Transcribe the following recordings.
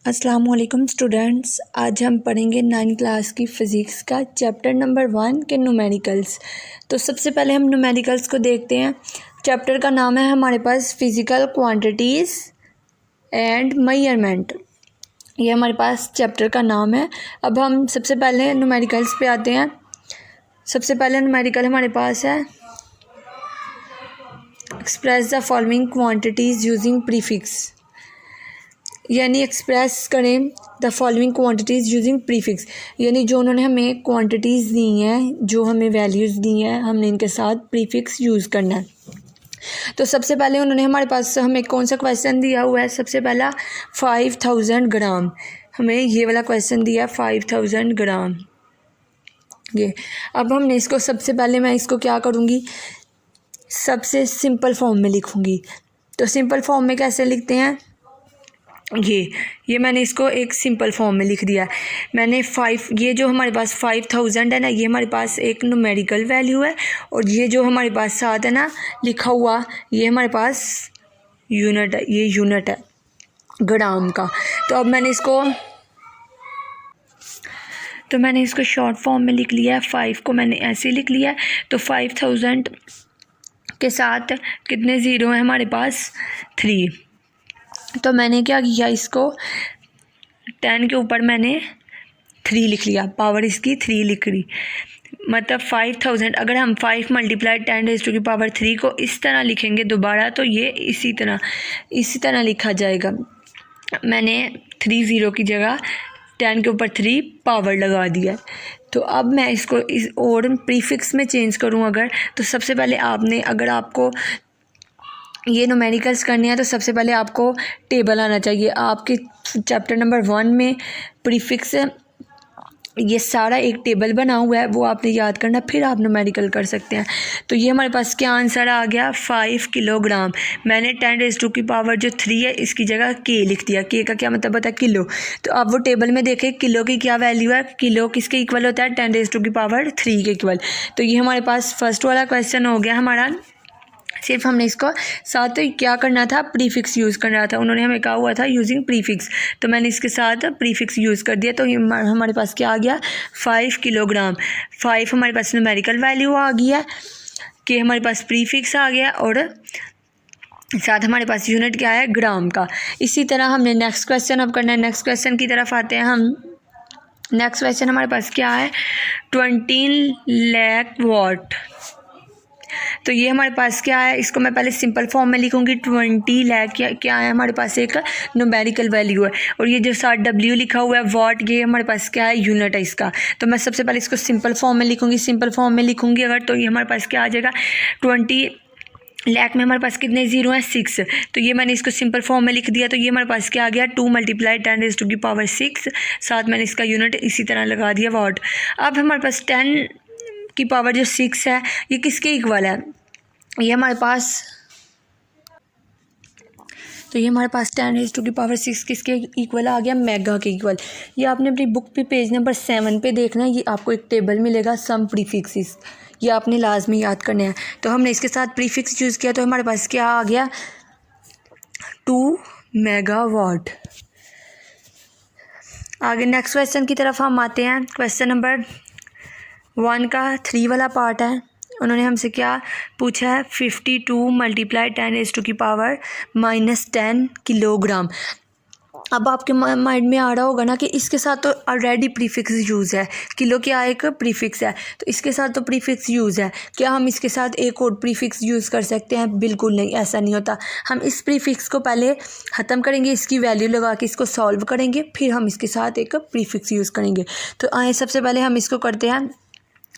अस्सलाम वालेकुम स्टूडेंट्स, आज हम पढ़ेंगे 9 क्लास की फ़िज़िक्स का चैप्टर नंबर 1 के न्यूमेरिकल्स। तो सबसे पहले हम न्यूमेरिकल्स को देखते हैं। चैप्टर का नाम है हमारे पास फ़िज़िकल क्वांटिटीज़ एंड मेजरमेंट। ये हमारे पास चैप्टर का नाम है। अब हम सबसे पहले न्यूमेरिकल्स पे आते हैं। सबसे पहले न्यूमेरिकल हमारे पास है express the following quantities using prefix, यानी एक्सप्रेस करें the following quantities using prefix, यानी जो उन्होंने हमें क्वांटिटीज़ दी हैं, जो हमें वैल्यूज़ दी हैं, हमने इनके साथ प्रीफिक्स यूज़ करना है। तो सबसे पहले उन्होंने हमारे पास हमें कौन सा क्वेश्चन दिया हुआ है? सबसे पहला 5000 ग्राम, हमें ये वाला क्वेश्चन दिया 5000 ग्राम। ये अब हमने इसको सबसे पहले मैं इसको क्या करूँगी, सबसे सिंपल फॉर्म में लिखूँगी। तो सिंपल फॉर्म में कैसे लिखते हैं? ये मैंने इसको एक सिंपल फॉर्म में लिख दिया। मैंने ये जो हमारे पास 5000 है ना, ये हमारे पास एक न्यूमेरिकल वैल्यू है, और ये जो हमारे पास साथ है ना लिखा हुआ, ये हमारे पास यूनिट है, ये यूनिट है ग्राम का। तो अब मैंने इसको शॉर्ट फॉर्म में लिख लिया है। 5 को मैंने ऐसे लिख लिया है। तो 5000 के साथ कितने ज़ीरो हैं हमारे पास? 3। तो मैंने क्या किया, इसको 10 के ऊपर मैंने 3 लिख लिया, पावर इसकी 3 लिख ली। मतलब 5000, अगर हम 5 × 10⁻³ को इस तरह लिखेंगे दोबारा, तो ये इसी तरह लिखा जाएगा। मैंने 3 ज़ीरो की जगह 10 के ऊपर 3 पावर लगा दिया। तो अब मैं इसको इस और प्रीफिक्स में चेंज करूँ अगर, तो सबसे पहले अगर आपको ये न्यूमेरिकल्स करने हैं, तो सबसे पहले आपको टेबल आना चाहिए। आपके चैप्टर नंबर 1 में प्रीफिक्स ये सारा एक टेबल बना हुआ है, वो आपने याद करना, फिर आप न्यूमेरिकल कर सकते हैं। तो ये हमारे पास क्या आंसर आ गया? 5 किलोग्राम। मैंने 10⁻³ है, इसकी जगह के लिख दिया। के का क्या मतलब होता है? किलो। तो अब वो टेबल में देखें किलो की क्या वैल्यू है। किलो किसके इक्वल होता है? 10⁻³ के इक्वल। तो ये हमारे पास फर्स्ट वाला क्वेश्चन हो गया हमारा। सिर्फ हमने इसको साथ क्या करना था, प्रीफिक्स यूज़ करना था। उन्होंने हमें कहा हुआ था यूजिंग प्रीफिक्स, तो मैंने इसके साथ प्रीफिक्स यूज़ कर दिया। तो हमारे पास क्या आ गया? 5 किलोग्राम। 5 हमारे पास न्यूमेरिकल वैल्यू आ गया कि हमारे पास प्रीफिक्स आ गया, और साथ हमारे पास यूनिट क्या है? ग्राम का। इसी तरह हमने नेक्स्ट क्वेश्चन अब करना है। नेक्स्ट क्वेश्चन की तरफ आते हैं हम। नेक्स्ट क्वेश्चन हमारे पास क्या है? 20 लाख वाट। तो ये हमारे पास क्या है, इसको मैं पहले सिंपल फॉर्म में लिखूंगी। 20 लाख क्या है हमारे पास? एक न्यूमेरिकल वैल्यू है, और ये जो साथ W लिखा हुआ है वाट, ये हमारे पास क्या है? यूनिट है इसका। तो मैं सबसे पहले इसको सिंपल फॉर्म में लिखूंगी। सिंपल फॉर्म में लिखूंगी अगर, तो ये हमारे पास क्या आ जाएगा? 20 लाख में हमारे पास कितने ज़ीरो हैं? 6। तो ये मैंने इसको सिंपल फॉर्म में लिख दिया। तो ये हमारे पास क्या आ गया? 2 × 10⁻⁶। साथ मैंने इसका यूनिट इसी तरह लगा दिया, वाट। अब हमारे पास 10 की पावर जो 6 है, ये किसके इक्वल है? ये हमारे पास 10⁻⁶ किसके इक्वल आ गया? मेगा के इक्वल। ये आपने अपनी बुक पे पेज नंबर 7 पे देखना है। ये आपको एक टेबल मिलेगा, सम प्रीफिक्सेस, ये आपने लाजमी याद करने हैं। तो हमने इसके साथ प्रीफिक्स यूज़ किया, तो हमारे पास क्या आ गया? 2 मेगावाट। आगे नेक्स्ट क्वेश्चन की तरफ हम आते हैं। क्वेश्चन नंबर 1 का 3 वाला पार्ट है। उन्होंने हमसे क्या पूछा है? 52 × 10⁻⁻10 किलोग्राम। अब आपके माइंड में आ रहा होगा ना कि इसके साथ तो ऑलरेडी प्रीफिक्स यूज़ है। किलो क्या एक प्रीफिक्स है, तो इसके साथ तो प्रीफिक्स यूज़ है। क्या हम इसके साथ एक और प्रीफिक्स यूज़ कर सकते हैं? बिल्कुल नहीं, ऐसा नहीं होता। हम इस प्रीफिक्स को पहले ख़त्म करेंगे, इसकी वैल्यू लगा के इसको सॉल्व करेंगे, फिर हम इसके साथ एक प्रीफिक्स यूज़ करेंगे। तो आए सबसे पहले हम इसको करते हैं।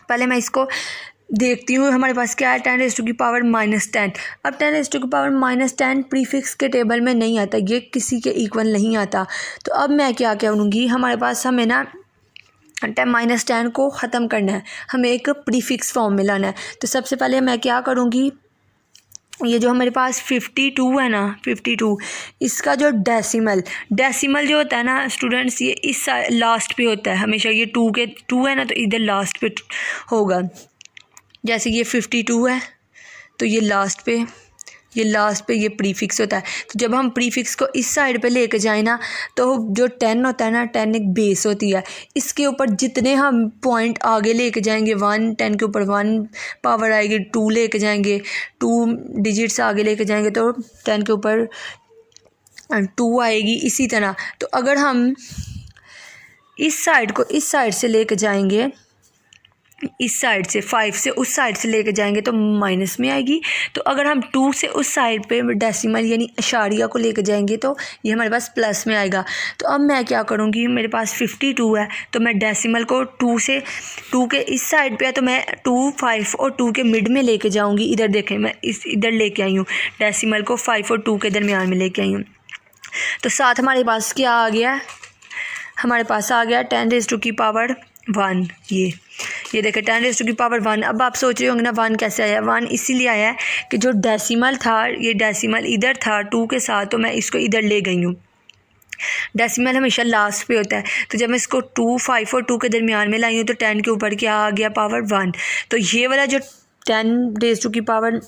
पहले मैं इसको देखती हूँ हमारे पास क्या है? 10⁻⁻10। अब 10⁻⁻10 प्रीफिक्स के टेबल में नहीं आता, ये किसी के इक्वल नहीं आता। तो अब मैं क्या करूँगी, हमारे पास हमें ना -10 को ख़त्म करना है, हमें एक प्रीफिक्स फॉर्म में लाना है। तो सबसे पहले मैं क्या करूँगी, ये जो हमारे पास 52 है ना, 52, इसका जो डेसिमल जो होता है ना स्टूडेंट्स, ये इस लास्ट पे होता है हमेशा। ये 2 है ना, तो इधर लास्ट पे होगा। जैसे ये 52 है, तो ये लास्ट पे ये लास्ट पे ये प्रीफिक्स होता है। तो जब हम प्रीफिक्स को इस साइड पे लेके जाए ना, तो जो 10 होता है ना, 10 एक बेस होती है, इसके ऊपर जितने हम पॉइंट आगे लेके जाएंगे, 1 10 के ऊपर 1 पावर आएगी, 2 लेके जाएंगे, 2 डिजिट्स आगे लेके जाएंगे तो 10 के ऊपर 2 आएगी, इसी तरह। तो अगर हम इस साइड को इस साइड से लेके जाएंगे, इस साइड से 5 से उस साइड से लेके जाएंगे तो माइनस में आएगी। तो अगर हम 2 से उस साइड पे डेसिमल यानी अशारिया को लेके जाएंगे तो ये हमारे पास प्लस में आएगा। तो अब मैं क्या करूँगी, मेरे पास 52 है, तो मैं डेसिमल को 2 के इस साइड पे है, तो मैं 2 5 और 2 के मिड में लेके जाऊँगी। इधर देखें, मैं इधर लेके आई हूँ, डेसिमल को 5 और 2 के दरमियान में लेके आई हूँ। तो साथ हमारे पास क्या आ गया, हमारे पास आ गया 10⁻1। ये देखें 10⁻1। अब आप सोच रहे होंगे ना 1 कैसे आया। 1 इसीलिए आया है कि जो डेसिमल था, ये डेसिमल इधर था 2 के साथ, तो मैं इसको इधर ले गई हूँ। डेसिमल हमेशा लास्ट पे होता है, तो जब मैं इसको 2 5 और 2 के दरमियान में लाई हूँ तो 10 के ऊपर क्या आ गया, पावर 1। तो ये वाला जो 10⁻⁻10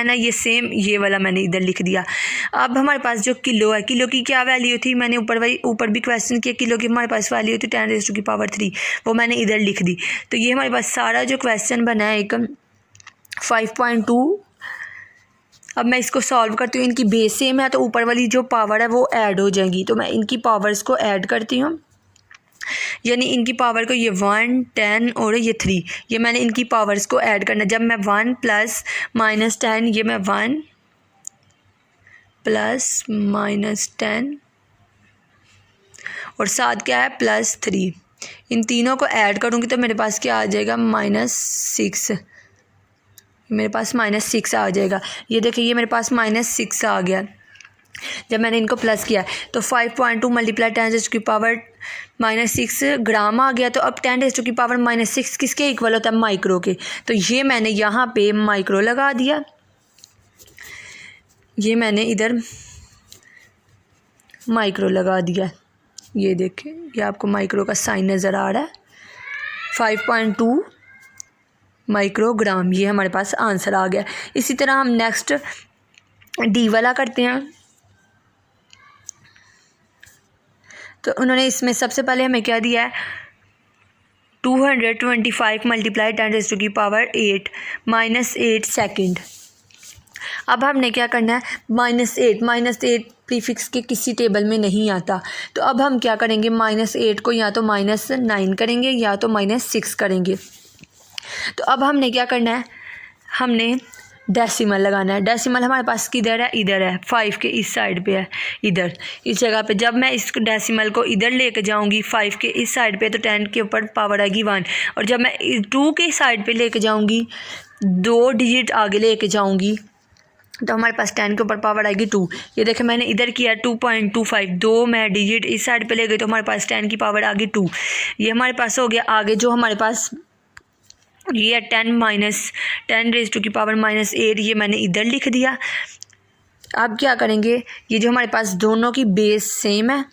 है, ये सेम ये वाला मैंने इधर लिख दिया। अब हमारे पास जो किलो है, किलो की क्या वैल्यू थी, मैंने ऊपर भी क्वेश्चन किया, किलो की हमारे पास वैल्यू थी 10⁻3, वो मैंने इधर लिख दी। तो ये हमारे पास सारा जो क्वेश्चन बना है एक 5.2। अब मैं इसको सॉल्व करती हूँ, इनकी बेस सेम है तो ऊपर वाली जो पावर है वो ऐड हो जाएगी। तो मैं इनकी पावर्स को ऐड करती हूँ, यानी इनकी पावर को ये 1 10 और ये 3, ये मैंने इनकी पावर्स को ऐड करना। जब मैं 1 + -10, ये मैं 1 + -10 और साथ क्या है +3, इन तीनों को ऐड करूँगी तो मेरे पास क्या आ जाएगा, -6। मेरे पास -6 आ जाएगा। ये देखिए, ये मेरे पास -6 आ गया जब मैंने इनको प्लस किया। तो 5.2 × 10⁻6 ग्राम आ गया। तो अब 10⁻6 किसके इक्वल होता है, माइक्रो के। तो ये मैंने यहाँ पे माइक्रो लगा दिया, ये मैंने इधर माइक्रो लगा दिया। ये देखें, ये आपको माइक्रो का साइन नज़र आ रहा है, 5.2 माइक्रोग्राम, ये हमारे पास आंसर आ गया। इसी तरह हम नेक्स्ट डी वाला करते हैं। तो उन्होंने इसमें सबसे पहले हमें क्या दिया है, 225 × 10⁻8 -8 सेकंड। अब हमने क्या करना है, -8 प्रीफिक्स के किसी टेबल में नहीं आता। तो अब हम क्या करेंगे, -8 को या तो -9 करेंगे या तो -6 करेंगे। तो अब हमने क्या करना है, हमने डेसिमल लगाना है। डेसिमल हमारे पास किधर है, इधर है, 5 के इस साइड पे है, इधर इस जगह पे। जब मैं इस डेसिमल को इधर लेके जाऊंगी 5 के इस साइड पे, तो 10 के ऊपर पावर आएगी 1। और जब मैं 2 के साइड पे लेके जाऊंगी, 2 डिजिट आगे लेके जाऊंगी, तो हमारे पास 10 के ऊपर पावर आएगी 2। ये देखें, मैंने इधर किया 2.25, 2 मैं डिजिट इस साइड पे ले गई तो हमारे पास 10 की पावर आ गई 2। ये हमारे पास हो गया। आगे जो हमारे पास ये 10⁻⁻8, ये मैंने इधर लिख दिया। अब क्या करेंगे, ये जो हमारे पास दोनों की बेस सेम है,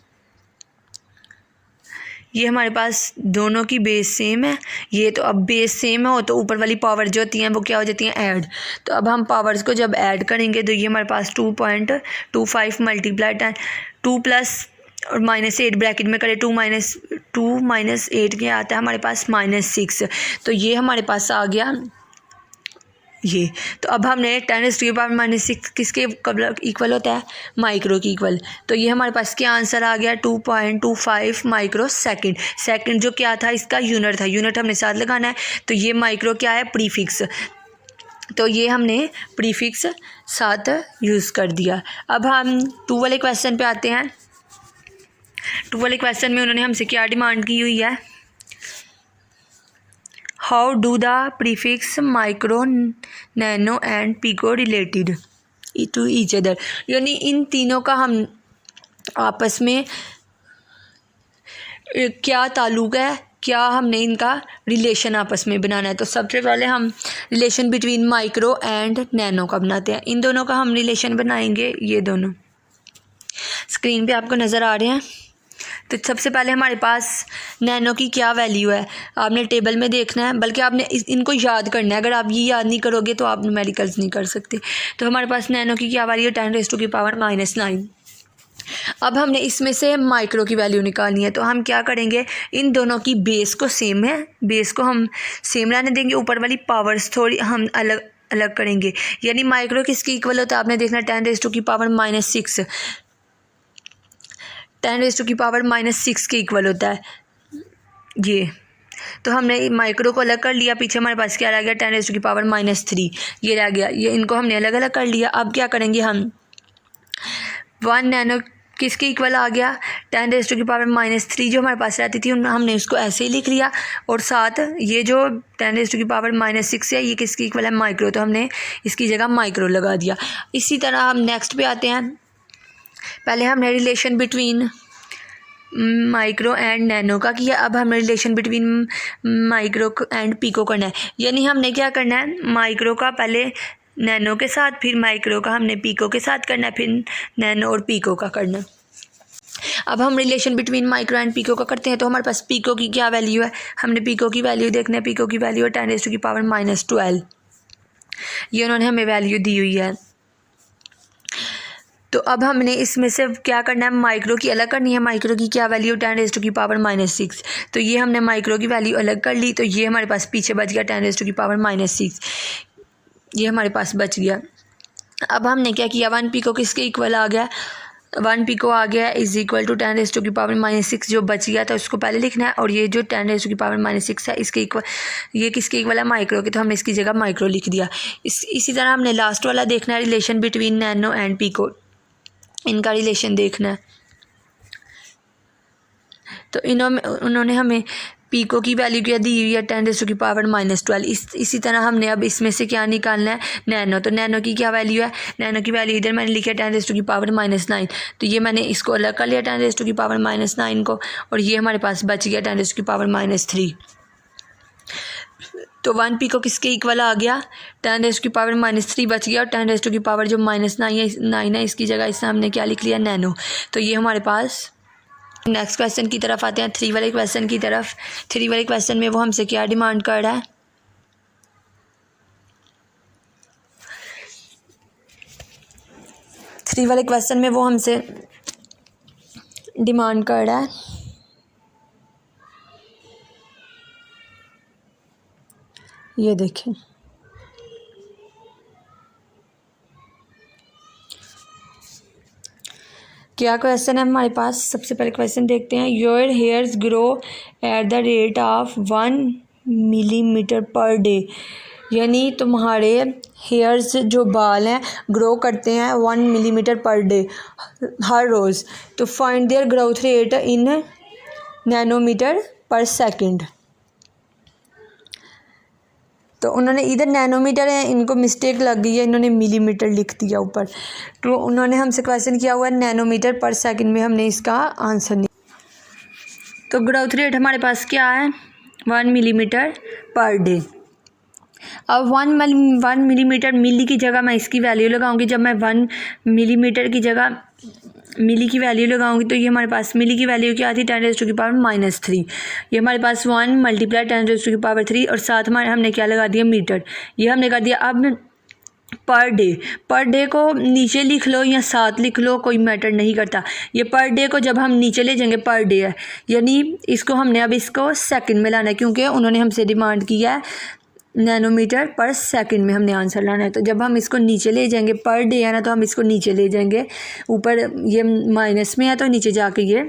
ये हमारे पास दोनों की बेस सेम है, ये तो अब बेस सेम हो तो ऊपर वाली पावर जो होती हैं वो क्या हो जाती हैं, ऐड। तो अब हम पावर्स को जब ऐड करेंगे तो ये हमारे पास 2.25 × 10, 2 प्लस और -8 ब्रैकेट में करें, 2 - 8 क्या आता है हमारे पास, -6। तो ये हमारे पास आ गया ये। तो अब हमने 10⁻⁻6 किसके इक्वल होता है, माइक्रो की इक्वल। तो ये हमारे पास क्या आंसर आ गया, 2.25 माइक्रो सेकंड। सेकंड जो क्या था, इसका यूनिट था, यूनिट हमने साथ लगाना है। तो ये माइक्रो क्या है, प्रीफिक्स, तो ये हमने प्रीफिक्स साथ यूज़ कर दिया। अब हम 2 वाले क्वेश्चन पे आते हैं। 2 वाले क्वेश्चन में उन्होंने हमसे क्या डिमांड की हुई है, how do the prefix micro, nano and pico related to each other, यानी इन तीनों का हम आपस में क्या ताल्लुक़ है, क्या हमने इनका रिलेशन आपस में बनाना है। तो सबसे पहले हम relation between micro and nano का बनाते हैं। इन दोनों का हम रिलेशन बनाएंगे, ये दोनों स्क्रीन पे आपको नज़र आ रहे हैं। तो सबसे पहले हमारे पास नैनो की क्या वैल्यू है आपने टेबल में देखना है, बल्कि आपने इनको याद करना है। अगर आप ये याद नहीं करोगे तो आप न्यूमेरिकल्स नहीं कर सकते। तो हमारे पास नैनो की क्या वैल्यू है 10⁻⁻⁹। अब हमने इसमें से माइक्रो की वैल्यू निकालनी है। तो हम क्या करेंगे, इन दोनों की बेस को सेम है, बेस को हम सेम रहने देंगे, ऊपर वाली पावर्स थोड़ी हम अलग अलग करेंगे। यानी माइक्रो किसकी इक्वल होता है आपने देखना 10⁻⁻⁶, 10⁻⁻⁶ के इक्वल होता है ये। तो हमने माइक्रो को अलग कर लिया, पीछे हमारे पास क्या रह गया 10⁻⁻3 ये रह गया, ये इनको हमने अलग अलग कर लिया। अब क्या करेंगे हम 1 नैनो किसके इक्वल आ गया 10⁻⁻3 जो हमारे पास रहती थी हमने उसको ऐसे ही लिख लिया, और साथ ये जो 10⁻⁻6 है ये किसकी इक्वल है माइक्रो, तो हमने इसकी जगह माइक्रो लगा दिया। इसी तरह हम नेक्स्ट पे आते हैं। पहले हमने relation between micro and nano का किया, अब हमें relation between micro and pico करना है। यानी हमने क्या करना है, माइक्रो का पहले नैनो के साथ, फिर माइक्रो का हमने पीको के साथ करना है, फिर नैनो और पीको का करना है। अब हम relation between micro and pico का करते हैं। तो हमारे पास पीको की क्या वैल्यू है, हमने पीको की वैल्यू देखना है। पीको की वैल्यू है 10⁻⁻12, ये उन्होंने हमें वैल्यू दी हुई है। तो अब हमने इसमें से क्या करना है, माइक्रो की अलग करनी है। माइक्रो की क्या वैल्यू 10⁻⁻6, तो ये हमने माइक्रो की वैल्यू अलग कर ली, तो ये हमारे पास पीछे बच गया 10⁻⁻6, ये हमारे पास बच गया। अब हमने क्या किया 1 पीको किसके इक्वल आ गया, 1 पीको आ गया इज इक्वल टू 10⁻⁻6 जो बच गया था उसको पहले लिखना है, और ये जो 10⁻⁻6 है इसके इक्वल, ये किसके इक्वल है माइक्रो के, तो हमने इसकी जगह माइक्रो लिख दिया। इसी तरह हमने लास्ट वाला देखना है relation between nano and pico, इनका रिलेशन देखना है। तो उन्होंने हमें पीको की वैल्यू क्या दी हुई है 10⁻⁻12। इसी तरह हमने अब इसमें से क्या निकालना है नैनो, तो नैनो की क्या वैल्यू है, नैनो की वैल्यू इधर मैंने लिखा 10⁻⁻9, तो ये मैंने इसको अलग कर लिया 10⁻⁻9 को, और ये हमारे पास बच गया 10⁻⁻3। तो 1 पीको किसके इक्वल आ गया 10⁻⁻3 बच गया, और 10⁻⁻9 जो -9 है इसकी जगह इससे हमने क्या लिख लिया नैनो। तो ये हमारे पास। नेक्स्ट क्वेश्चन की तरफ आते हैं, 3 वाले क्वेश्चन की तरफ। 3 वाले क्वेश्चन में वो हमसे क्या डिमांड कर रहा है, थ्री वाले क्वेश्चन में वो हमसे डिमांड कर रहा है ये देखें, क्या क्वेश्चन है हमारे पास। सबसे पहले क्वेश्चन देखते हैं, your hairs grow at the rate of 1 millimetre per day, यानी तुम्हारे हेयर्स जो बाल हैं ग्रो करते हैं 1 मिलीमीटर पर डे हर रोज़। तो find their growth rate in nanometre per second. तो उन्होंने इधर नैनोमीटर है, इनको मिस्टेक लग गई है, इन्होंने मिलीमीटर लिख दिया ऊपर। तो उन्होंने हमसे क्वेश्चन किया हुआ है नैनोमीटर पर सेकंड में, हमने इसका आंसर नहीं। तो ग्रोथ रेट हमारे पास क्या है 1 मिलीमीटर पर डे। अब 1 मिलीमीटर, मिली की जगह मैं इसकी वैल्यू लगाऊंगी। जब मैं 1 मिलीमीटर की जगह मिली की वैल्यू लगाऊंगी तो ये हमारे पास मिली की वैल्यू क्या थी 10⁻⁻3। ये हमारे पास 1 मल्टीप्लाई 10⁻3, और साथ हमारे हमने क्या लगा दिया मीटर, ये हमने कर दिया। अब पर डे को नीचे लिख लो या साथ लिख लो, कोई मैटर नहीं करता। ये पर डे को जब हम नीचे ले जाएंगे पर डे है, यानी इसको हमने अब इसको सेकंड में लाना है, क्योंकि उन्होंने हमसे डिमांड किया है नैनोमीटर पर सेकंड में हमने आंसर लाना है। तो जब हम इसको नीचे ले जाएंगे, पर डे है ना, तो हम इसको नीचे ले जाएंगे, ऊपर ये माइनस में है तो नीचे जाके ये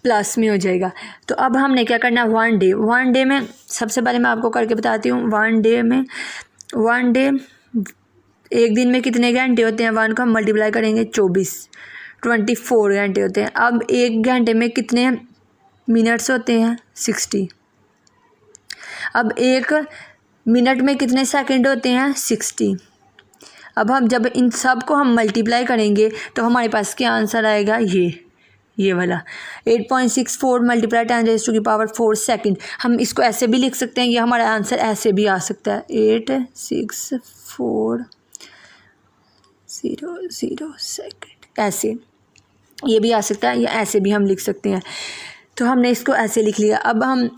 प्लस में हो जाएगा। तो अब हमने क्या करना है 1 डे में, सबसे पहले मैं आपको करके बताती हूँ। 1 डे एक दिन में कितने घंटे होते हैं, 1 को हम मल्टीप्लाई करेंगे 24 घंटे होते हैं। अब 1 घंटे में कितने मिनट्स होते हैं 60। अब 1 मिनट में कितने सेकंड होते हैं 60। अब हम जब इन सब को हम मल्टीप्लाई करेंगे तो हमारे पास क्या आंसर आएगा, ये वाला 8.64 मल्टीप्लाई 10⁻⁴ सेकंड। हम इसको ऐसे भी लिख सकते हैं, ये हमारा आंसर ऐसे भी आ सकता है 864 0 सेकंड ऐसे। ये भी आ सकता है या ऐसे भी हम लिख सकते हैं। तो हमने इसको ऐसे लिख लिया। अब हम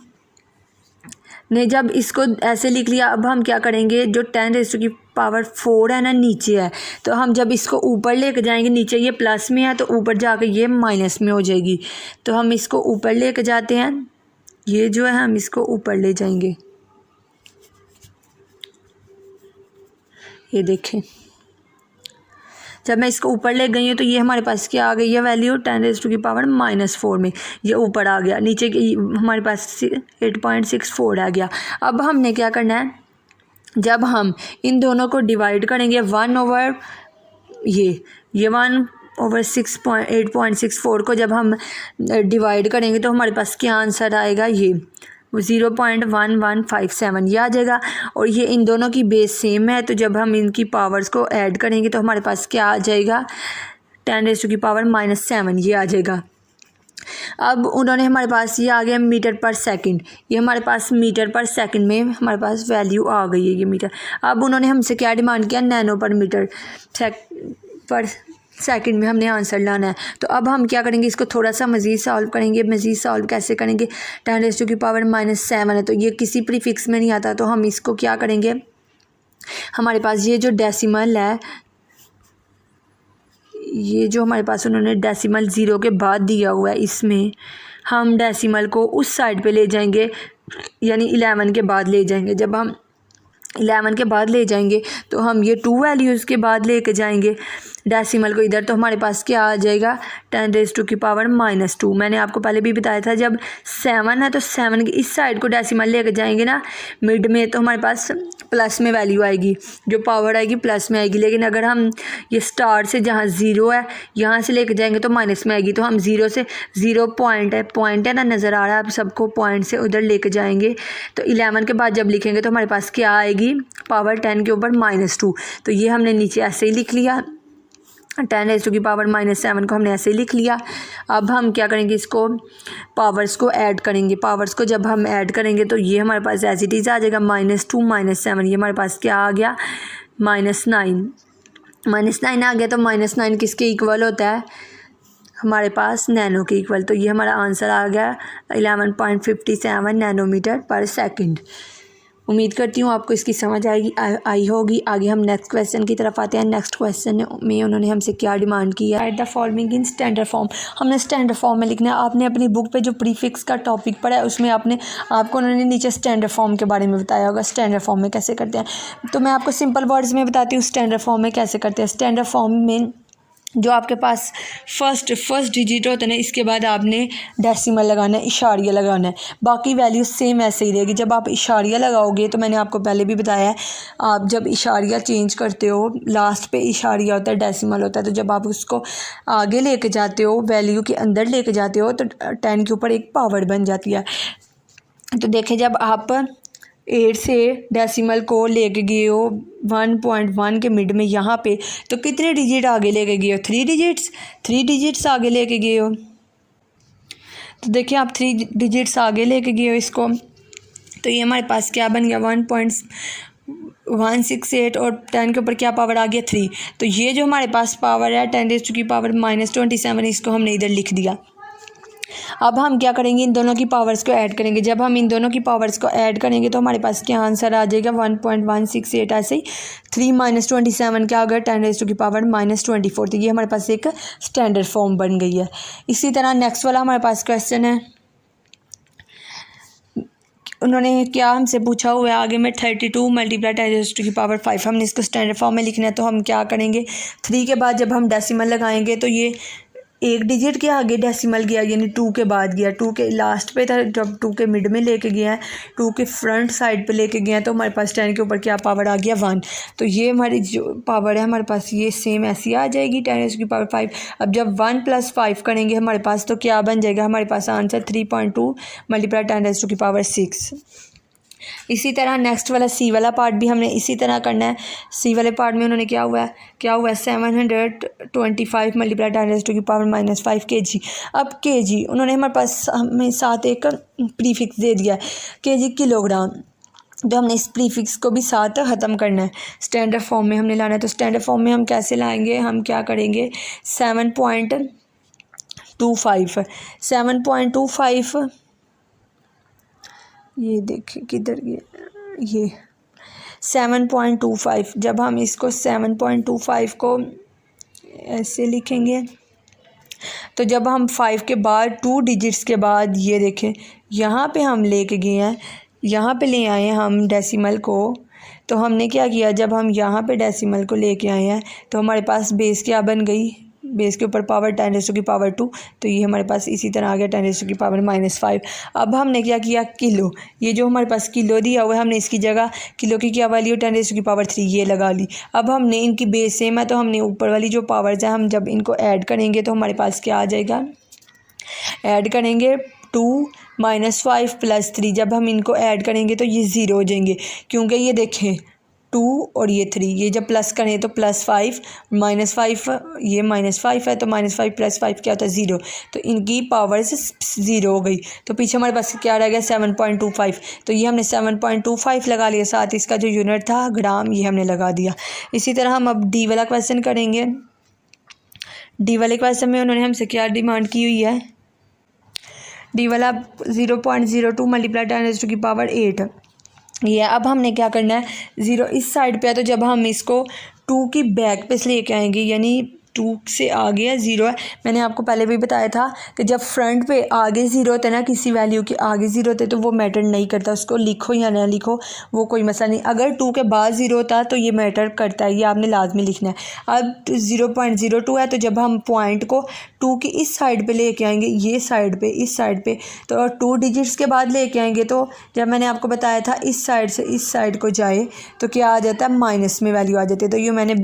ने जब इसको ऐसे लिख लिया, अब हम क्या करेंगे, जो 10⁴ है ना नीचे है, तो हम जब इसको ऊपर लेके जाएंगे, नीचे ये प्लस में है तो ऊपर जाके ये माइनस में हो जाएगी। तो हम इसको ऊपर लेके जाते हैं, ये जो है हम इसको ऊपर ले जाएंगे। ये देखें, जब मैं इसको ऊपर ले गई हूँ तो ये हमारे पास क्या आ गई है वैल्यू, 10⁻⁻⁴ में ये ऊपर आ गया। नीचे की हमारे पास 8.64 आ गया। अब हमने क्या करना है, जब हम इन दोनों को डिवाइड करेंगे 1/, ये 1/8.64 को जब हम डिवाइड करेंगे तो हमारे पास क्या आंसर आएगा, ये 0.1157 ये आ जाएगा। और ये इन दोनों की बेस सेम है, तो जब हम इनकी पावर्स को ऐड करेंगे तो हमारे पास क्या आ जाएगा, 10⁻⁻7 ये आ जाएगा। अब उन्होंने हमारे पास ये आ गया मीटर पर सेकंड, ये हमारे पास मीटर पर सेकंड में हमारे पास वैल्यू आ गई है, ये मीटर। अब उन्होंने हमसे क्या डिमांड किया, नैनो पर मीटर पर सेकंड में हमने आंसर लाना है। तो अब हम क्या करेंगे, इसको थोड़ा सा मज़ीद सॉल्व करेंगे। मज़ीद सॉल्व कैसे करेंगे, 10⁻⁻7 है तो ये किसी प्रीफिक्स में नहीं आता, तो हम इसको क्या करेंगे, हमारे पास ये जो डेसिमल है, ये जो हमारे पास उन्होंने डेसिमल 0 के बाद दिया हुआ है, इसमें हम डेसिमल को उस साइड पे ले जाएंगे, यानी 11 के बाद ले जाएंगे। जब हम 11 के बाद ले जाएंगे तो हम ये 2 वैल्यूज़ के बाद लेके जाएंगे डेसिमल को इधर, तो हमारे पास क्या आ जाएगा, 10⁻⁻2। मैंने आपको पहले भी बताया था, जब 7 है तो 7 की इस साइड को डेसिमल लेके जाएंगे ना मिड में, तो हमारे पास प्लस में वैल्यू आएगी, जो पावर आएगी प्लस में आएगी। लेकिन अगर हम ये स्टार से जहाँ 0 है यहाँ से लेके जाएंगे तो माइनस में आएगी। तो हम 0 से 0 पॉइंट है ना, नज़र आ रहा है आप सबको, पॉइंट से उधर लेके जाएंगे। तो 11 के बाद जब लिखेंगे तो हमारे पास क्या आएगी, पावर 10 के ऊपर -2। तो ये हमने नीचे ऐसे ही लिख लिया, 10⁻⁻7 को हमने ऐसे ही लिख लिया। अब हम क्या करेंगे, इसको पावर्स को ऐड करेंगे। पावर्स को जब हम ऐड करेंगे तो ये हमारे पास एज इट इज़ आ जाएगा, -2 -7, ये हमारे पास क्या आ गया, -9 आ गया। तो -9 किसके इक्वल होता है, हमारे पास नैनो के इक्वल। तो ये हमारा आंसर आ गया 11.57 नैनोमीटर पर सेकंड। उम्मीद करती हूँ आपको इसकी समझ आई होगी। आगे हम नेक्स्ट क्वेश्चन की तरफ आते हैं। नेक्स्ट क्वेश्चन में उन्होंने हमसे क्या डिमांड किया, right the following in standard form. हमने स्टैंडर्ड फॉर्म में लिखना है। आपने अपनी बुक पे जो प्रीफिक्स का टॉपिक पढ़ा है उसमें आपको उन्होंने नीचे स्टैंडर्ड फॉर्म के बारे में बताया होगा, स्टैंडर्ड फॉर्म में कैसे करते हैं। तो मैं आपको सिंपल वर्ड्स में बताती हूँ स्टैंडर्ड फॉर्म में कैसे करते हैं। स्टैंडर्ड फॉर्म में जो आपके पास फर्स्ट डिजिट होता है ना, इसके बाद आपने डेसिमल लगाना है, इशारिया लगाना है, बाकी वैल्यू सेम ऐसे ही रहेगी। जब आप इशारिया लगाओगे तो मैंने आपको पहले भी बताया है, आप जब इशारिया चेंज करते हो, लास्ट पे इशारिया होता है, डेसिमल होता है, तो जब आप उसको आगे लेके जाते हो, वैल्यू के अंदर लेके जाते हो, तो 10 के ऊपर एक पावर बन जाती है। तो देखें, जब आप 8 से डेसिमल को लेके गए हो 1.1 के मिड में यहाँ पे, तो कितने डिजिट आगे लेके गए हो, 3 डिजिट्स आगे लेके गए हो। तो देखिए, आप 3 डिजिट्स आगे लेके गए हो इसको, तो ये हमारे पास क्या बन गया, 1.168 और 10 के ऊपर क्या पावर आ गया, 3। तो ये जो हमारे पास पावर है 10⁻⁻27, इसको हमने इधर लिख दिया। अब हम क्या करेंगे, इन दोनों की पावर्स को ऐड करेंगे। जब हम इन दोनों की पावर्स को ऐड करेंगे तो हमारे पास क्या आंसर आ जाएगा, 1.168। ऐसे ही 3 - 27 क्या होगा, 10⁻⁻24। तो ये हमारे पास एक स्टैंडर्ड फॉर्म बन गई है। इसी तरह नेक्स्ट वाला हमारे पास क्वेश्चन है, उन्होंने क्या हमसे पूछा हुआ है आगे में, 32 × 10⁻⁵ हमने इसको स्टैंडर्ड फॉर्म में लिखना है। तो हम क्या करेंगे, 3 के बाद जब हम डेसिमल लगाएंगे तो ये 1 डिजिट के आगे डेसिमल गया, यानी 2 के बाद गया, 2 के लास्ट पे था, जब 2 के मिड में लेके गया है, 2 के फ्रंट साइड पे लेके गया, तो हमारे पास 10 के ऊपर क्या पावर आ गया, 1। तो ये हमारी जो पावर है हमारे पास ये सेम ऐसी आ जाएगी, 10⁻⁵ अब जब 1 + 5 करेंगे हमारे पास तो क्या बन जाएगा, हमारे पास आंसर 3.2 × 10⁻⁶। इसी तरह नेक्स्ट वाला सी वाला पार्ट भी हमने इसी तरह करना है। सी वाले पार्ट में उन्होंने क्या हुआ है 725 × 10⁻⁻5 kg। अब kg उन्होंने हमारे पास हमें साथ एक प्रीफिक्स दे दिया है, kg किलोग्राम। तो हमने इस प्रीफिक्स को भी साथ ख़त्म करना है, स्टैंडर्ड फॉर्म में हमने लाना है। तो स्टैंडर्ड फॉर्म में हम कैसे लाएंगे, हम क्या करेंगे, 7.25 7.25 ये देखिए किधर ये 7.25 जब हम इसको 7.25 को ऐसे लिखेंगे तो जब हम 5 के बाद 2 डिजिट्स के बाद ये देखें यहाँ पे हम लेके गए हैं, यहाँ पे ले आए हैं हम डेसिमल को। तो हमने क्या किया, जब हम यहाँ पे डेसिमल को लेके आए हैं तो हमारे पास बेस क्या बन गई, बेस के ऊपर पावर 10⁻²। तो ये हमारे पास इसी तरह आ गया 10⁻⁻5। अब हमने क्या किया, किलो, ये जो हमारे पास किलो दिया हुआ है हमने इसकी जगह किलो की क्या वैल्यू 10⁻³ ये लगा ली। अब हमने इनकी बेस सेम है तो हमने ऊपर वाली जो पावर्स है हम जब इनको ऐड करेंगे तो हमारे पास क्या आ जाएगा, ऐड करेंगे 2 - 5 + 3। जब हम इनको ऐड करेंगे तो ये 0 हो जाएंगे, क्योंकि ये देखें 2 और ये 3, ये जब प्लस करें तो +5 -5, ये -5 है तो -5 + 5 क्या होता है 0। तो इनकी पावर्स 0 हो गई। तो पीछे हमारे पास क्या रह गया 7.25। तो ये हमने 7.25 लगा लिया, साथ इसका जो यूनिट था ग्राम ये हमने लगा दिया। इसी तरह हम अब डी वाला क्वेश्चन करेंगे। डी वाले क्वेश्चन में उन्होंने हमसे क्या डिमांड की हुई है, डी वाला 0.02 × 10⁸ ये। अब हमने क्या करना है, 0 इस साइड पे है तो जब हम इसको 2 की बैक पे से लेके आएंगे, यानी 2 से आगे है 0 है। मैंने आपको पहले भी बताया था कि जब फ्रंट पे आगे 0 होता है ना, किसी वैल्यू के आगे 0 होते तो वो मैटर नहीं करता, उसको लिखो या ना लिखो वो कोई मसला नहीं। अगर 2 के बाद 0 होता तो ये मैटर करता है, ये आपने लाजमी लिखना है। अब 0.02 है तो जब हम पॉइंट को 2 की इस साइड पे लेके आएंगे, ये साइड पे, इस साइड पे, तो 2 डिजिट्स के बाद लेके आएंगे तो जब मैंने आपको बताया था इस साइड से इस साइड को जाए तो क्या आ जाता है, माइनस में वैल्यू आ जाती है। तो ये मैंने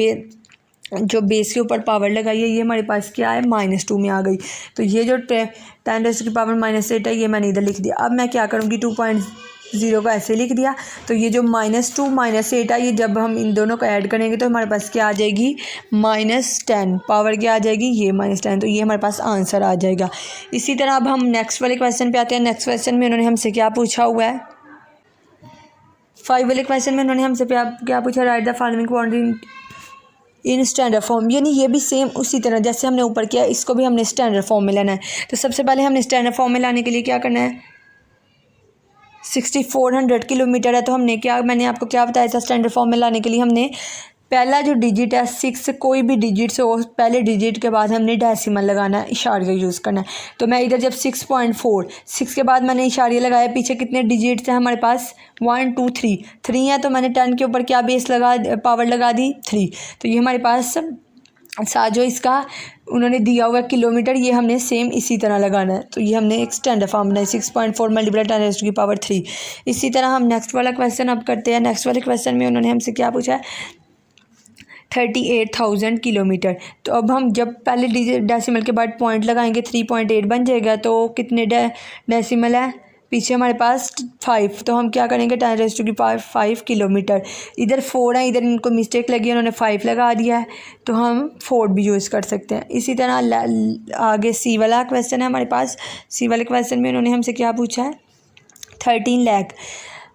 जो बेस के ऊपर पावर लगाई है ये हमारे पास क्या है, -2 में आ गई। तो ये जो 10⁻⁻8 है ये मैंने इधर लिख दिया। अब मैं क्या करूँगी, 2.0 को ऐसे लिख दिया। तो ये जो -2 -8 है, ये जब हम इन दोनों को ऐड करेंगे तो हमारे पास क्या आ जाएगी, -10। पावर क्या आ जाएगी, ये -10। तो ये हमारे पास आंसर आ जाएगा। इसी तरह अब हम नेक्स्ट वाले क्वेश्चन पे आते हैं। नेक्स्ट क्वेश्चन में उन्होंने हमसे क्या पूछा हुआ है, 5 वाले क्वेश्चन में उन्होंने हमसे क्या पूछा, right the following quantity in standard form. यानी ये भी सेम उसी तरह जैसे हमने ऊपर किया, इसको भी हमने स्टैंडर्ड फॉर्म में लाना है। तो सबसे पहले हमने स्टैंडर्ड फॉर्म में लाने के लिए क्या करना है, 6400 किलोमीटर है तो हमने क्या, मैंने आपको क्या बताया था, स्टैंडर्ड फॉर्म में लाने के लिए हमने पहला जो डिजिट है 6, कोई भी डिजिट हो, पहले डिजिट के बाद हमने डेसिमल लगाना है, इशारिया यूज़ करना है। तो मैं इधर जब 6.4, 6 के बाद मैंने इशारिया लगाया, पीछे कितने डिजिट्स हैं हमारे पास, 1 2 3 है तो मैंने 10 के ऊपर क्या बेस पावर लगा दी 3। तो ये हमारे पास साथ जो इसका उन्होंने दिया हुआ किलोमीटर ये हमने सेम इसी तरह लगाना है। तो ये हमने एक स्टैंडर्ड फॉर्म बनाई, 6.4 × 10⁻³ इसी तरह हम नेक्स्ट वाला क्वेश्चन अब करते हैं। नेक्स्ट वाले क्वेश्चन में उन्होंने हमसे क्या पूछा है, 38,000 किलोमीटर। तो अब हम जब पहले डेसिमल के बाद पॉइंट लगाएंगे 3.8 बन जाएगा। तो कितने डेसिमल है, पीछे हमारे पास 5, तो हम क्या करेंगे 10⁻5 किलोमीटर। इधर 4 है, इधर इनको मिस्टेक लगी, उन्होंने 5 लगा दिया है तो हम 4 भी यूज़ कर सकते हैं। इसी तरह आगे सी वाला क्वेश्चन है हमारे पास। सी वाले क्वेश्चन में उन्होंने हमसे क्या पूछा है, 13 लाख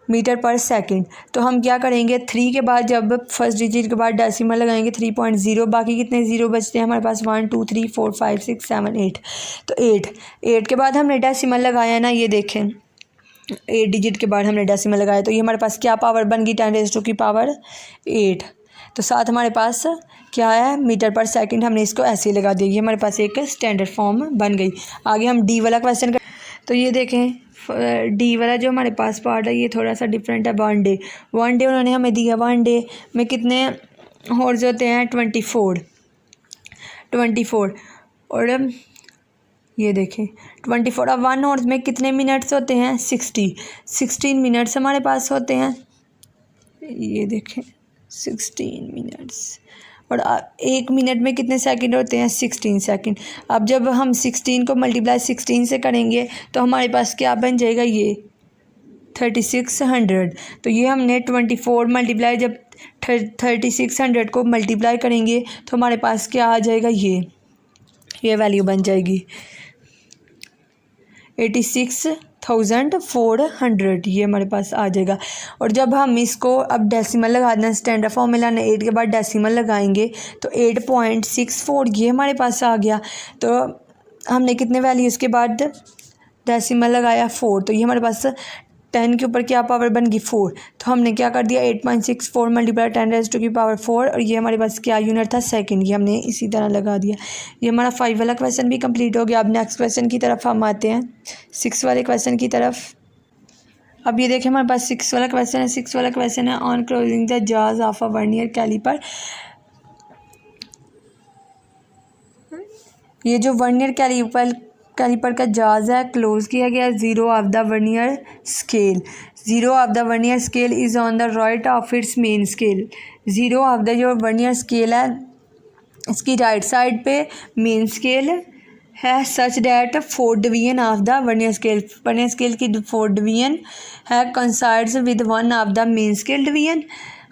मीटर पर सेकंड। तो हम क्या करेंगे, 3 के बाद जब फर्स्ट डिजिट के बाद डेसिमल लगाएंगे 3.0, बाकी कितने 0 बचते हैं हमारे पास, 1 2 3 4 5 6 7 8। तो 8 के बाद हमने डेसिमल लगाया ना, ये देखें 8 डिजिट के बाद हमने डेसिमल लगाया तो ये हमारे पास क्या पावर बन गई, 10⁻8। तो साथ हमारे पास क्या है, मीटर पर सेकंड, हमने इसको ऐसे ही लगा दिया, ये हमारे पास एक स्टैंडर्ड फॉर्म बन गई। आगे हम डी वाला क्वेश्चन तो ये देखें डी वाला जो हमारे पास पार्ट है ये थोड़ा सा डिफरेंट है। 1 डे उन्होंने हमें दिया, 1 डे में कितने हॉर्स होते हैं, 24। और ये देखें 24। अब 1 हॉर्स में कितने मिनट्स होते हैं, 16 मिनट्स हमारे पास होते हैं। ये देखें 16 मिनट्स। और 1 मिनट में कितने सेकंड होते हैं, 16 सेकंड। अब जब हम 16 को मल्टीप्लाई 16 से करेंगे तो हमारे पास क्या बन जाएगा, ये 3600। तो ये हमने 24 मल्टीप्लाई जब 3600 को मल्टीप्लाई करेंगे तो हमारे पास क्या आ जाएगा, ये वैल्यू बन जाएगी 86,400, ये हमारे पास आ जाएगा। और जब हम इसको अब डेसिमल लगा देना, स्टैंडर्ड फॉर्मूला ने 8 के बाद डेसिमल लगाएंगे तो 8.64 ये हमारे पास आ गया। तो हमने कितने वैल्यूज़ के बाद डेसिमल लगाया 4, तो ये हमारे पास 10 के ऊपर क्या पावर बन गई 4। तो हमने क्या कर दिया 8.64 मल्टीप्लाई 10⁴ और ये हमारे पास क्या यूनिट था सेकंड, ये हमने इसी तरह लगा दिया। ये हमारा 5 वाला क्वेश्चन भी कंप्लीट हो गया। अब नेक्स्ट क्वेश्चन की तरफ हम आते हैं 6 वाले क्वेश्चन की तरफ। अब ये देखें हमारे पास 6 वाला क्वेश्चन है। 6 वाला क्वेश्चन है ऑन क्लोजिंग द जाज ऑफ अ वर्नियर कैलिपर। ये जो वर्नियर कैलिपर का जाज है क्लोज किया गया। Zero of the vernier scale, zero of the vernier scale is on the right of its main scale. Zero of the जो vernier scale है इसकी राइट साइड पे मेन स्केल है such that 4 division of the vernier scale की 4 division है coincides with 1 of the main scale division.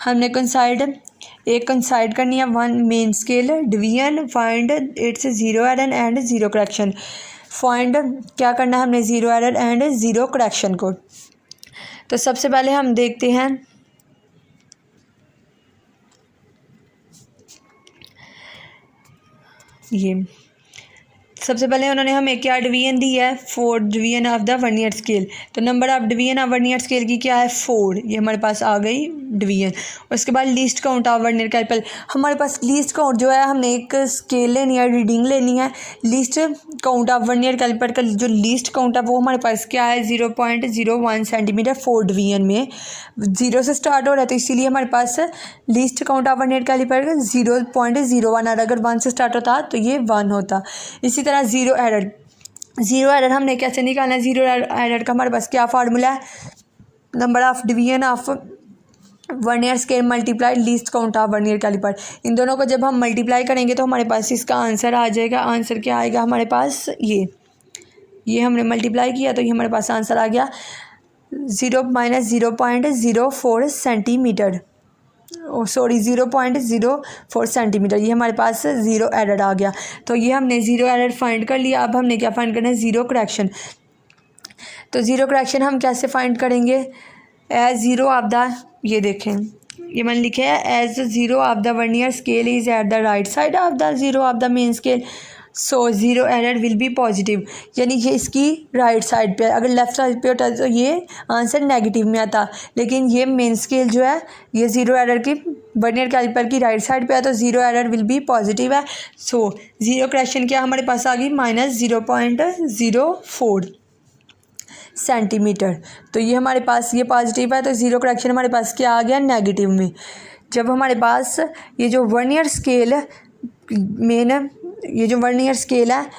हमने coincide करनी है 1 main scale division. Find its zero error and zero correction. Find क्या करना है हमने zero error and zero correction को। तो सबसे पहले हम देखते हैं ये सबसे पहले उन्होंने हमें क्या डिवीजन दी है 4 division of the vernier scale. तो number of division of vernier scale की क्या है 4, ये हमारे पास आ गई डिवीजन। उसके बाद least count of vernier calliper. हमारे पास लीस्ट काउंट जो है हमने एक स्केल लेनी है, रीडिंग लेनी है। Least count of vernier calliper का जो लीस्ट काउंट है वो हमारे पास क्या है 0.01 सेंटीमीटर 4 डिवीजन में। 0 से स्टार्ट हो रहा है तो इसीलिए हमारे पास least count of vernier caliper 0.01 और अगर 1 से स्टार्ट होता तो ये 1 होता। इसी तरह ज़ीरो एरर हमने कैसे निकालना है। ज़ीरो एरर का हमारे पास क्या फार्मूला है, number of division of vernier scale multiply least count of vernier caliper. इन दोनों को जब हम मल्टीप्लाई करेंगे तो हमारे पास इसका आंसर आ जाएगा। आंसर क्या आएगा हमारे पास, ये हमने मल्टीप्लाई किया तो ये हमारे पास आंसर आ गया 0.04 सेंटीमीटर, 0.04 सेंटीमीटर। ये हमारे पास ज़ीरो एरर आ गया। तो ये हमने ज़ीरो एरर फाइंड कर लिया। अब हमने क्या फाइंड करना है ज़ीरो करेक्शन। तो ज़ीरो करेक्शन हम कैसे फाइंड करेंगे, एज ज़ीरो ऑफ द, ये देखें ये मैंने लिखे है as zero of the vernier scale is at the right side of the zero of the main scale, so zero error will be positive. यानी ये इसकी राइट साइड पे, अगर लेफ़्ट साइड पे होता तो ये आंसर नेगेटिव में आता। लेकिन ये मेन स्केल जो है ये ज़ीरो एरर की वर्नियर कैलिपर की राइट साइड पे है तो zero error will be positive है। सो ज़ीरो करेक्शन क्या हमारे पास आ गई -0.04 सेंटीमीटर। तो ये हमारे पास ये पॉजिटिव है तो ज़ीरो करेक्शन हमारे पास क्या आ गया नेगेटिव में। जब हमारे पास ये जो वर्नियर स्केल मेन ये जो वर्नियर स्केल है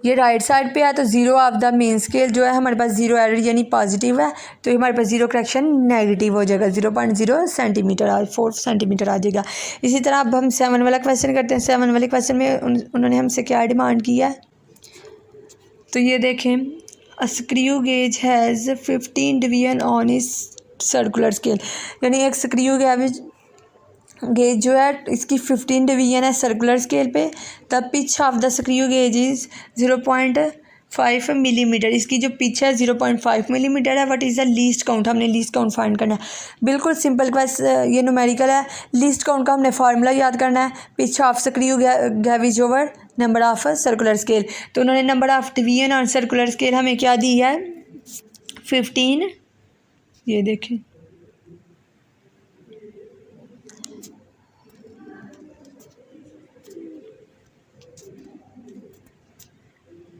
ये राइट साइड पे है तो zero of the main scale जो है हमारे पास ज़ीरो एरर यानी पॉजिटिव है तो हमारे पास ज़ीरो करेक्शन नेगेटिव हो जाएगा 0.0 सेंटीमीटर 4 सेंटीमीटर आ जाएगा। इसी तरह अब हम 7 वाला क्वेश्चन करते हैं। 7 वाले क्वेश्चन में उन्होंने हमसे क्या डिमांड किया है, तो ये देखें a screw gauge has 15 division on इस सर्कुलर स्केल। यानी एक स्क्रू गेज जो है इसकी 15 डिवीजन है सर्कुलर स्केल पे। The pitch of the screw gauge is 0.5 millimetre. इसकी जो पिच है 0.5 मिलीमीटर है। What is the least count, हमने लीस्ट काउंट फाइंड करना है। बिल्कुल सिंपल क्वेश्चन, ये न्यूमेरिकल है। लीस्ट काउंट का हमने फार्मूला याद करना है, pitch of screw gauge over number of circular scale. तो उन्होंने नंबर ऑफ डिवीजन और सर्कुलर स्केल हमें क्या दी है 15। ये देखें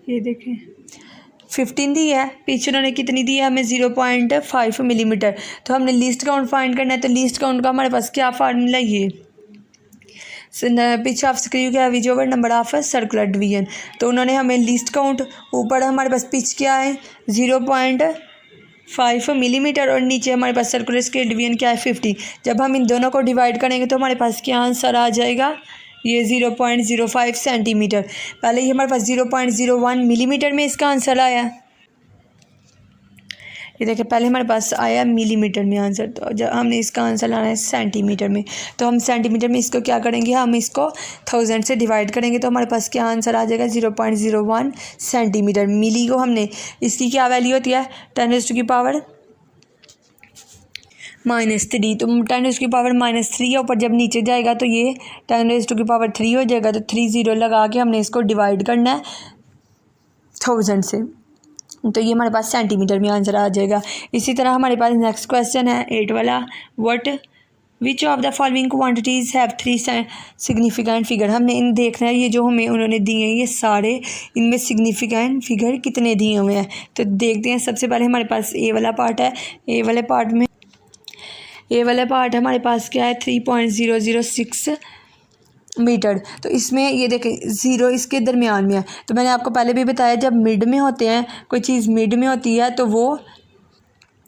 ये देखें 15 दी है, पिच उन्होंने कितनी दी है हमें 0.5 मिलीमीटर। तो हमने लीस्ट काउंट फाइंड करना है। तो लीस्ट काउंट का हमारे पास क्या फार्मूला, ये pitch of screw gauge over number of circular division. तो उन्होंने हमें लीस्ट काउंट, ऊपर हमारे पास पिच क्या है 0.5 मिलीमीटर और नीचे हमारे पास सर्कुलर स्केल डिवीजन क्या है 50। जब हम इन दोनों को डिवाइड करेंगे तो हमारे पास क्या आंसर आ जाएगा, ये 0.05 सेंटीमीटर। पहले ये हमारे पास 0.01 मिलीमीटर में इसका आंसर आया। ये देखिए पहले हमारे पास आया मिलीमीटर में आंसर, तो जब हमने इसका आंसर लाना है सेंटीमीटर में। तो हम सेंटीमीटर में इसको क्या करेंगे, हम इसको 1000 से डिवाइड करेंगे तो हमारे पास क्या आंसर आ जाएगा 0.01 सेंटीमीटर। मिली को हमने, इसकी क्या वैल्यू होती है 10⁻⁴। -3, तो 10⁻³ है ऊपर, जब नीचे जाएगा तो ये 10⁻³ हो जाएगा। तो 3 0 लगा के हमने इसको डिवाइड करना है 1000 से, तो ये हमारे पास सेंटीमीटर में आंसर आ जाएगा। इसी तरह हमारे पास नेक्स्ट क्वेश्चन है 8 वाला, which of the following quantities have 3 significant figure. हमने इन देखना है ये जो हमें उन्होंने दिए हैं ये सारे, इनमें सिग्निफिकेंट फिगर कितने दिए हुए हैं। तो देखते हैं, सबसे पहले हमारे पास ए वाला पार्ट है। ए वाले पार्ट हमारे पास क्या है 3.006 मीटर। तो इसमें ये देखें 0 इसके दरमियान में है। तो मैंने आपको पहले भी बताया जब मिड में होते हैं, कोई चीज़ मिड में होती है तो वो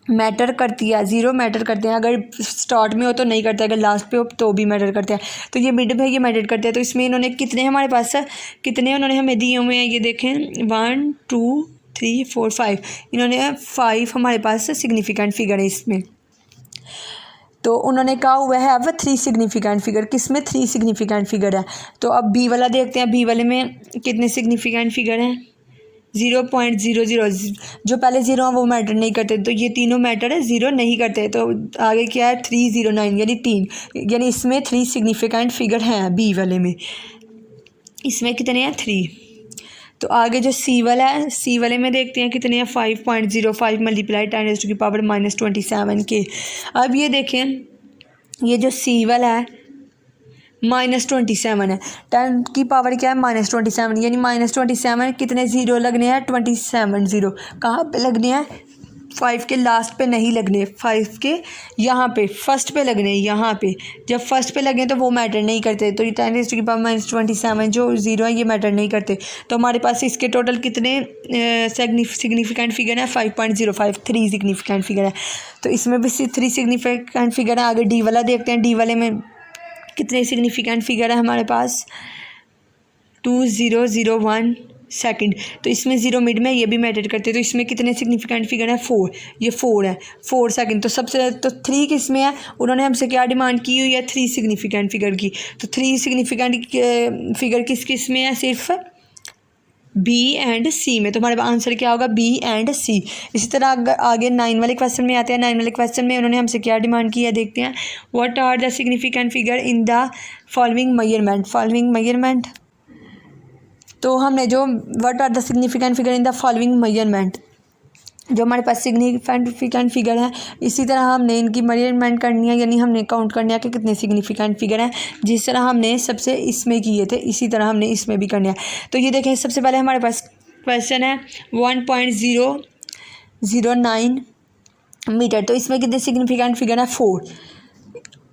मैटर करती है, 0 मैटर करते हैं। अगर स्टार्ट में हो तो नहीं करते, अगर लास्ट पे हो तो भी मैटर करते हैं। तो ये मिड में ये मैटर करते हैं। तो इसमें इन्होंने कितने हमारे पास कितने उन्होंने हमें दिए हुए हैं, ये देखें 1 2 3 4 5, इन्होंने 5 हमारे पास सिग्निफिकेंट फिगर है इसमें। तो उन्होंने कहा हुआ है अब 3 सिग्निफिकेंट फिगर, किसमें 3 सिग्निफिकेंट फिगर है। तो अब बी वाला देखते हैं, बी वाले में कितने सिग्निफिकेंट फिगर हैं 0.00, जो पहले 0 हैं वो मैटर नहीं करते, तो ये तीनों मैटर है, 0 नहीं करते। तो आगे क्या है 309 यानी 3, यानी इसमें 3 सिग्निफिकेंट फिगर हैं बी वाले में। इसमें कितने हैं 3। तो आगे जो सी वाला है, सी वाले में देखते हैं कितने हैं 5.05 मल्टीप्लाई 10⁻27 के। अब ये देखें ये जो सी वाला है -27 है, 10 की पावर क्या है -27, यानी -27 कितने 0 लगने हैं 27 0। कहाँ पे लगने हैं 5 के लास्ट पे नहीं लगने, 5 के यहाँ पे फर्स्ट पे लगने, यहाँ पे जब फर्स्ट पे लगे तो वो मैटर नहीं करते। तो ये 10⁻27 जो 0 है ये मैटर नहीं करते। तो हमारे पास इसके टोटल कितने सिग्निफिकेंट फिगर है 5.05, 3 सिग्निफिकेंट फिगर है। तो इसमें भी 3 सिग्निफिकेंट फिगर है। आगे डी वाला देखते हैं, डी वाले में कितने सिग्निफिकेंट फिगर है हमारे पास 2001 सेकंड। तो इसमें 0 मिड में ये भी मैटर करते हैं। तो इसमें कितने सिग्निफिकेंट फिगर है 4, ये 4 है 4 सेकंड। तो सबसे तो 3 किस में है, उन्होंने हमसे क्या डिमांड की हुई है 3 सिग्निफिकेंट फिगर की। तो 3 सिग्निफिकेंट फिगर किस में है, सिर्फ बी एंड सी में। तो हमारे पास आंसर क्या होगा बी एंड सी। इसी तरह आगे 9 वाले क्वेश्चन में आते हैं। 9 वाले क्वेश्चन में उन्होंने हमसे क्या डिमांड की है, देखते हैं। What are the significant figure in the following measurement. तो हमने जो what are the significant figure in the following measurement, जो हमारे पास सिग्निफिकेंट फिगर है, इसी तरह हमने इनकी मेजरमेंट करनी है, यानी हमने काउंट करना है कि कितने सिग्निफिकेंट फिगर हैं। जिस तरह हमने सबसे इसमें किए थे इसी तरह हमने इसमें भी करना है। तो ये देखें, सबसे पहले हमारे पास क्वेश्चन है 1.009 मीटर। तो इसमें कितने सिग्निफिकेंट फिगर है 4।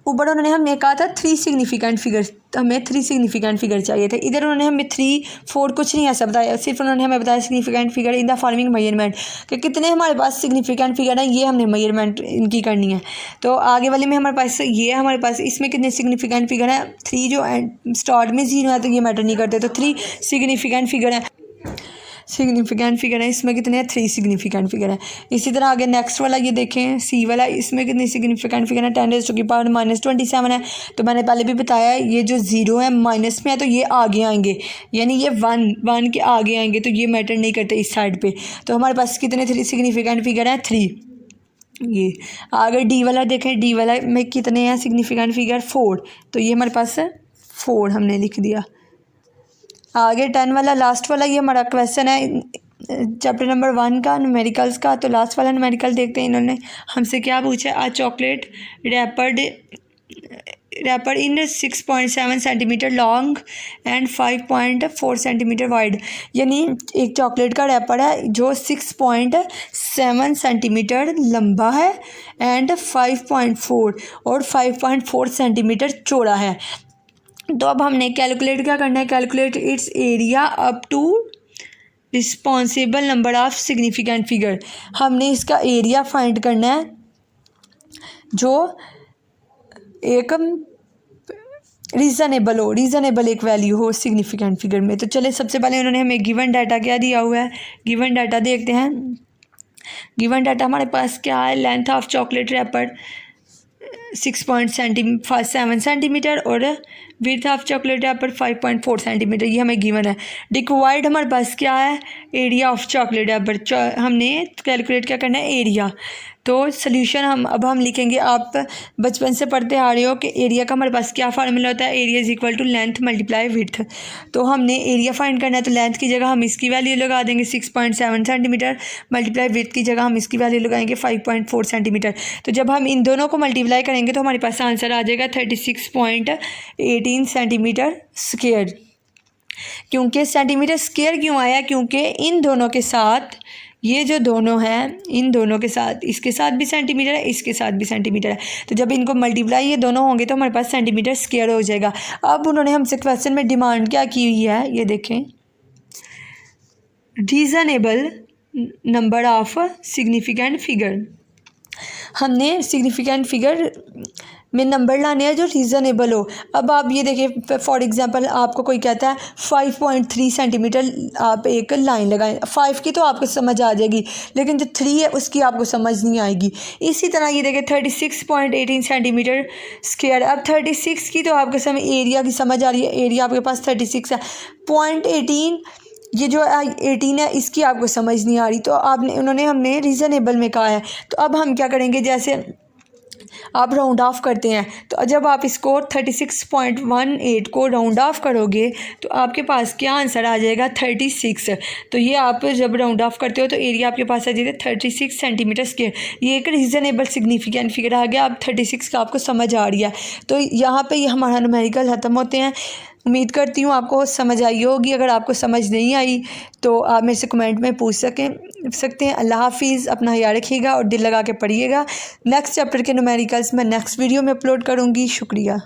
ऊपर उन्होंने हमें कहा था 3 सिग्निफिकेंट फिगर, हमें 3 सिग्निफिकेंट फिगर चाहिए थे। इधर उन्होंने हमें 3 4 कुछ नहीं ऐसा बताया, सिर्फ उन्होंने हमें बताया significant figure in the following measurement, कि कितने हमारे पास सिग्निफिकेंट फिगर हैं, ये हमने मेजरमेंट इनकी करनी है। तो आगे वाले में हमारे पास ये है, हमारे पास इसमें कितने सिग्निफिकेंट फिगर है 3, जो स्टार्ट में 0 है तो ये मैटर नहीं करते। तो 3 सिग्निफिकेंट फिगर है, इसमें कितने हैं 3 सिग्निफिकेंट फिगर है। इसी तरह आगे नेक्स्ट वाला ये देखें सी वाला, इसमें कितने सिग्निफिकेंट फिगर है 10⁻⁻27 है। तो मैंने पहले भी बताया ये जो 0 है माइनस में है तो ये आगे आएंगे, यानी ये 1 के आगे आएंगे, तो ये मैटर नहीं करते इस साइड पे। तो हमारे पास कितने 3 सिग्निफिकेंट फिगर है 3। ये आगे डी वाला देखें, डी वाला में कितने हैं सिग्निफिकेंट फिगर 4। तो ये हमारे पास 4 हमने लिख दिया। आगे 10 वाला लास्ट वाला ये हमारा क्वेश्चन है चैप्टर नंबर 1 का न्यूमेरिकल्स का। तो लास्ट वाला न्यूमेरिकल देखते हैं, इन्होंने हमसे क्या पूछा, a chocolate wrapper in 6.7 centimetre long and 5.4 centimetre wide. यानी एक चॉकलेट का रैपर है जो 6.7 सेंटीमीटर लंबा है एंड 5.4 और 5.4 सेंटीमीटर चौड़ा है। तो अब हमने कैलकुलेट क्या करना है, calculate its area up to responsible number of significant figure. हमने इसका एरिया फाइंड करना है जो एक रीज़नेबल एक वैल्यू हो सिग्निफिकेंट फिगर में। तो चले सबसे पहले उन्होंने हमें गिवन डाटा क्या दिया हुआ है, गिवन डाटा देखते हैं। गिवन डाटा हमारे पास क्या है, length of chocolate wrapper 6.7 centimetre और width of chocolate wrapper 5.4 centimetre, ये हमें गिवन है। रिक्वायर्ड हमारे पास क्या है, एरिया ऑफ चॉकलेट रैपर। हमने कैलकुलेट क्या करना है एरिया। तो सोल्यूशन हम लिखेंगे, आप बचपन से पढ़ते आ रहे हो कि एरिया का हमारे पास क्या फार्मूला होता है, area is equal to length multiply width. तो हमने एरिया फाइंड करना है तो लेंथ की जगह हम इसकी वैल्यू लगा देंगे 6.7 सेंटीमीटर, मल्टीप्लाई विड्थ की जगह हम इसकी वैल्यू लगाएंगे 5.4 सेंटीमीटर। तो जब हम इन दोनों को मल्टीप्लाई करेंगे तो हमारे पास आंसर आ जाएगा 36.18 सेंटीमीटर स्क्वायर। क्योंकि सेंटीमीटर स्क्वायर क्यों आया, क्योंकि इन दोनों के साथ ये जो दोनों हैं, इन दोनों के साथ इसके साथ भी सेंटीमीटर है, इसके साथ भी सेंटीमीटर है, तो जब इनको मल्टीप्लाई ये दोनों होंगे तो हमारे पास सेंटीमीटर स्क्वायर हो जाएगा। अब उन्होंने हमसे क्वेश्चन में डिमांड क्या की हुई है, ये देखें, reasonable number of significant figure. हमने सिग्निफिकेंट फिगर में नंबर लाने हैं जो रीज़नेबल हो। अब आप ये देखिए, फॉर एग्जांपल आपको कोई कहता है 5.3 सेंटीमीटर आप एक लाइन लगाएं, 5 की तो आपको समझ आ जाएगी, लेकिन जो 3 है उसकी आपको समझ नहीं आएगी। इसी तरह ये देखिए 36.18 सेंटीमीटर स्क्वायर। अब 36 की तो आपको समझ, एरिया की समझ आ रही है, एरिया आपके पास 36 है। 0.18 ये जो 18 है इसकी आपको समझ नहीं आ रही, तो हमने रीज़नेबल में कहा है। तो अब हम क्या करेंगे, जैसे आप राउंड ऑफ करते हैं, तो जब आप इसको 36.18 को राउंड ऑफ करोगे तो आपके पास क्या आंसर आ जाएगा, 36। तो ये आप जब राउंड ऑफ करते हो तो एरिया आपके पास आ जाएगा 36 सेंटीमीटर स्क्वायर। ये एक रीज़नेबल सिग्निफिकेंट फिगर आ गया। अब 36 का आपको समझ आ रही है। तो यहाँ पे ये हमारा न्यूमेरिकल ख़त्म होते हैं। उम्मीद करती हूँ आपको समझ आई होगी। अगर आपको समझ नहीं आई तो आप मेरे से कमेंट में पूछ सकते हैं। अल्लाह हाफिज़, अपना ख्याल रखिएगा और दिल लगा के पढ़िएगा। नेक्स्ट चैप्टर के न्यूमेरिकल्स मैं नेक्स्ट वीडियो में अपलोड करूँगी। शुक्रिया।